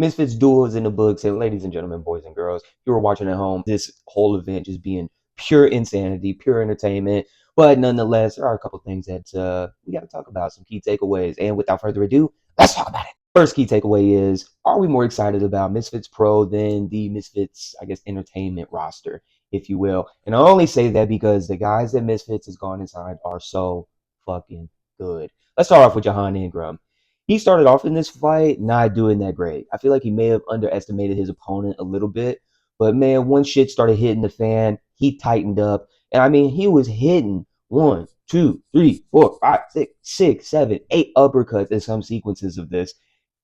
Misfits Duel is in the books, and ladies and gentlemen, boys and girls, if you were watching at home, this whole event just being pure insanity, pure entertainment. But nonetheless, there are a couple things that we got to talk about, some key takeaways. And without further ado, let's talk about it. First key takeaway is: are we more excited about Misfits Pro than the Misfits, I guess, entertainment roster, if you will? And I only say that because the guys that Misfits has gone inside are so fucking good. Let's start off with Jahan Ingram. He started off in this fight not doing that great. I feel like he may have underestimated his opponent a little bit, but man, once shit started hitting the fan, he tightened up. And I mean, he was hitting one, two, three, four, five, six, seven, eight uppercuts in some sequences of this,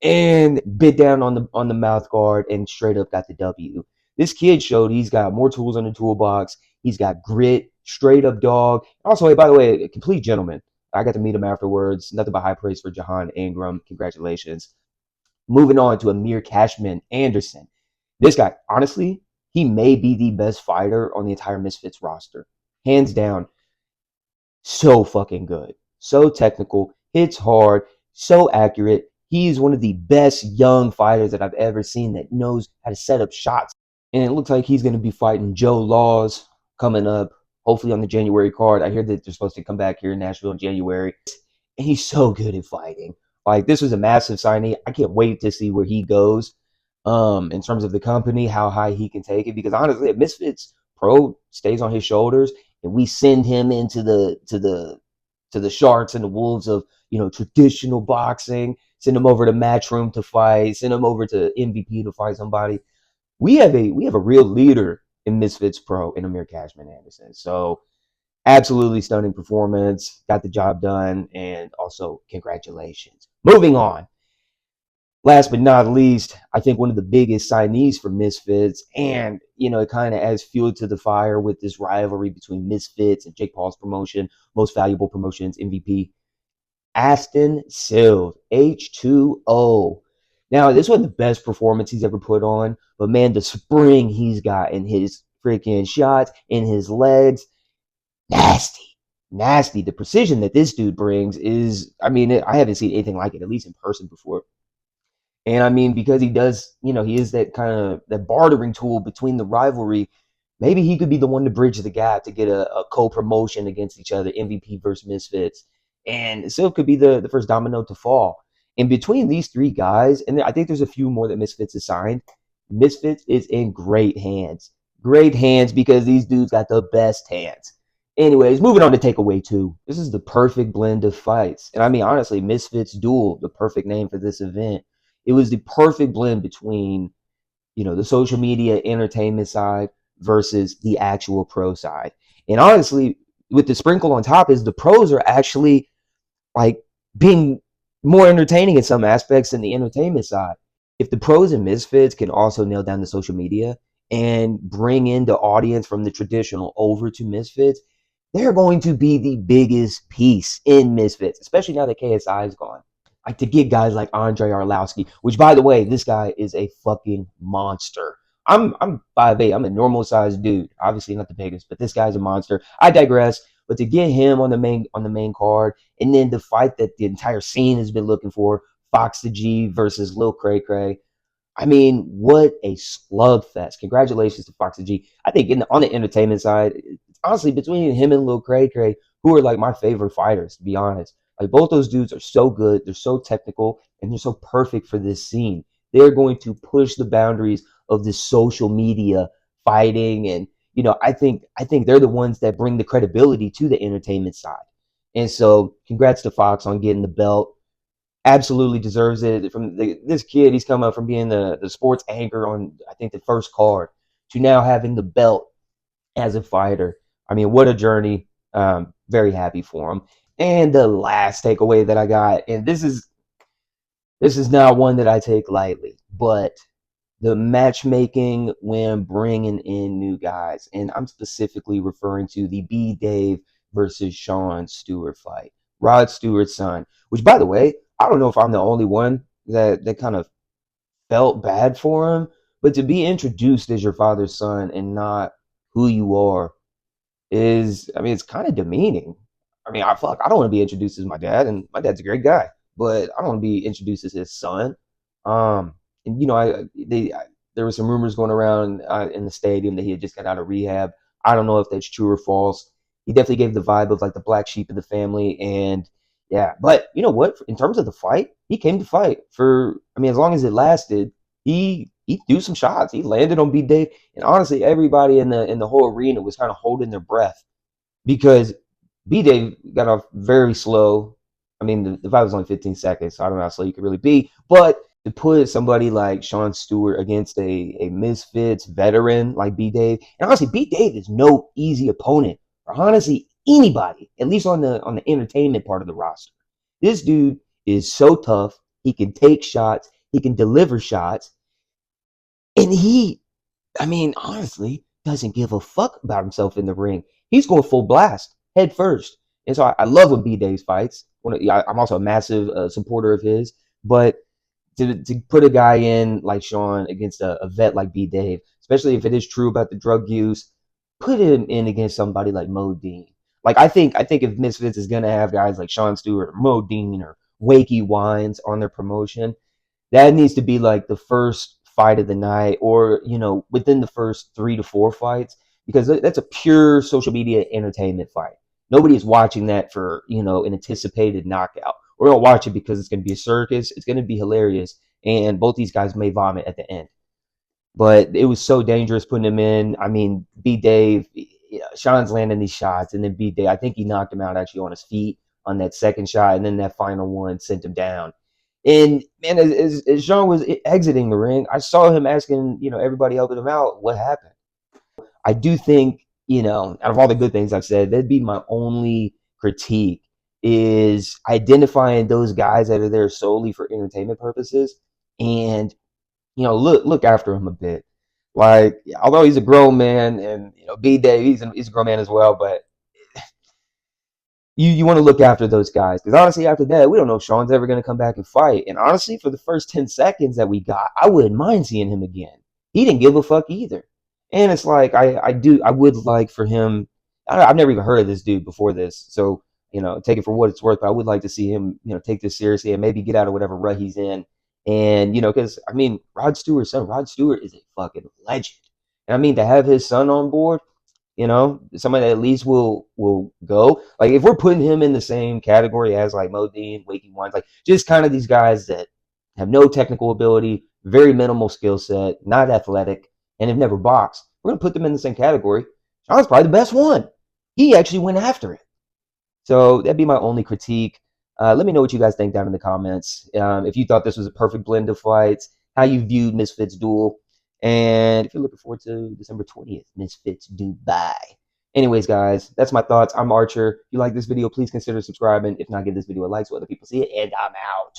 and bit down on the mouth guard and straight up got the W. This kid showed he's got more tools in the toolbox. He's got grit, straight up dog. Also, hey, by the way, a complete gentleman. I got to meet him afterwards. Nothing but high praise for Jahan Ingram. Congratulations. Moving on to Amir Cashman Anderson. This guy, honestly, he may be the best fighter on the entire Misfits roster. Hands down. So fucking good. So technical. Hits hard. So accurate. He's one of the best young fighters that I've ever seen that knows how to set up shots. And it looks like he's going to be fighting Joe Laws coming up, hopefully on the January card. I hear that they're supposed to come back here in Nashville in January. And he's so good at fighting. Like, this was a massive signing. I can't wait to see where he goes in terms of the company, how high he can take it. Because honestly, if Misfits Pro stays on his shoulders and we send him into the sharks and the wolves of, traditional boxing, send him over to Matchroom to fight, send him over to MVP to fight somebody, we have a real leader in Misfits Pro in Amir Cashman Anderson. So absolutely stunning performance, got the job done, and also congratulations. Moving on. Last but not least, I think one of the biggest signees for Misfits, and it kind of adds fuel to the fire with this rivalry between Misfits and Jake Paul's promotion, Most Valuable Promotions MVP, Aston Sills, H2O. Now, this wasn't the best performance he's ever put on, but man, the spring he's got in his freaking shots, in his legs, nasty, nasty. The precision that this dude brings is, I mean, I haven't seen anything like it, at least in person before. And I mean, because he does, he is that kind of that bartering tool between the rivalry. Maybe he could be the one to bridge the gap to get a co-promotion against each other, MVP versus Misfits. And Silk could be the first domino to fall. And between these three guys, and I think there's a few more that Misfits has signed, Misfits is in great hands. Great hands because these dudes got the best hands. Anyways, moving on to takeaway two. This is the perfect blend of fights. And I mean, honestly, Misfits Duel, the perfect name for this event. It was the perfect blend between, the social media entertainment side versus the actual pro side. And honestly, with the sprinkle on top is the pros are actually like being more entertaining in some aspects than the entertainment side. If the pros and Misfits can also nail down the social media and bring in the audience from the traditional over to Misfits, they're going to be the biggest piece in Misfits, especially now that KSI is gone. Like, to get guys like Andre Arlovsky, which, by the way, this guy is a fucking monster. I'm 5'8". I'm a normal sized dude. Obviously not the biggest, but this guy's a monster. I digress. But to get him on the main card, and then the fight that the entire scene has been looking for, Fox the G versus Lil Cray Cray. I mean, what a slugfest. Congratulations to Fox the G. I think on the entertainment side, honestly, between him and Lil Cray Cray, who are like my favorite fighters, to be honest. Like, both those dudes are so good, they're so technical, and they're so perfect for this scene. They're going to push the boundaries of this social media fighting, and I think they're the ones that bring the credibility to the entertainment side. And so, congrats to Fox on getting the belt. Absolutely deserves it. This kid, he's come up from being the sports anchor on, I think, the first card to now having the belt as a fighter. I mean, what a journey. Very happy for him. And the last takeaway that I got, and this is not one that I take lightly, but the matchmaking when bringing in new guys, and I'm specifically referring to the B. Dave versus Sean Stewart fight, Rod Stewart's son. Which, by the way, I don't know if I'm the only one that kind of felt bad for him, but to be introduced as your father's son and not who you are is, I mean, it's kind of demeaning. I mean, I don't want to be introduced as my dad, and my dad's a great guy, but I don't want to be introduced as his son. and there were some rumors going around in the stadium that he had just got out of rehab. I don't know if that's true or false. He definitely gave the vibe of like the black sheep of the family, and yeah. But you know what? In terms of the fight, he came to fight for. I mean, as long as it lasted, he threw some shots. He landed on B Dave, and honestly, everybody in the whole arena was kind of holding their breath because B Dave got off very slow. I mean, the fight was only 15 seconds, so I don't know how slow you could really be. But to put somebody like Sean Stewart against a Misfits veteran like B Dave, and honestly, B Dave is no easy opponent for honestly anybody, at least on the entertainment part of the roster. This dude is so tough. He can take shots. He can deliver shots, and I mean, honestly, doesn't give a fuck about himself in the ring. He's going full blast, head first. And so I love when B Days fights. I'm also a massive supporter of his. But to put a guy in like Sean against a vet like B Dave, especially if it is true about the drug use, put him in against somebody like Mo Dean. Like I think if Misfits is gonna have guys like Sean Stewart or Mo Dean or Wakey Wines on their promotion, that needs to be like the first fight of the night, or within the first 3 to 4 fights, because that's a pure social media entertainment fight. Nobody is watching that for an anticipated knockout. We're gonna watch it because it's gonna be a circus. It's gonna be hilarious, and both these guys may vomit at the end. But it was so dangerous putting him in. I mean, B Dave, Sean's landing these shots, and then B Dave, I think he knocked him out actually on his feet on that second shot, and then that final one sent him down. And man, as Sean was exiting the ring, I saw him asking, everybody helping him out, what happened. I do think, out of all the good things I've said, that'd be my only critique is identifying those guys that are there solely for entertainment purposes, and look after him a bit. Like, although he's a grown man, and B Day, he's a grown man as well, but you want to look after those guys, because honestly, after that, we don't know if Sean's ever going to come back and fight. And honestly, for the first 10 seconds that we got, I wouldn't mind seeing him again. He didn't give a fuck either. And it's like I would like for him. I've never even heard of this dude before this, so take it for what it's worth. But I would like to see him take this seriously and maybe get out of whatever rut he's in. And because I mean, Rod Stewart's son, Rod Stewart is a fucking legend. And I mean, to have his son on board, somebody that at least will go. Like, if we're putting him in the same category as like Modine, Waking Wines, like just kind of these guys that have no technical ability, very minimal skill set, not athletic, and have never boxed, we're gonna put them in the same category. Sean's probably the best one. He actually went after it. So that'd be my only critique. Let me know what you guys think down in the comments. If you thought this was a perfect blend of fights, how you viewed Misfits Duel, and if you're looking forward to December 20th, Misfits Dubai. Anyways, guys, that's my thoughts. I'm Archer. If you like this video, please consider subscribing. If not, give this video a like so other people see it, and I'm out.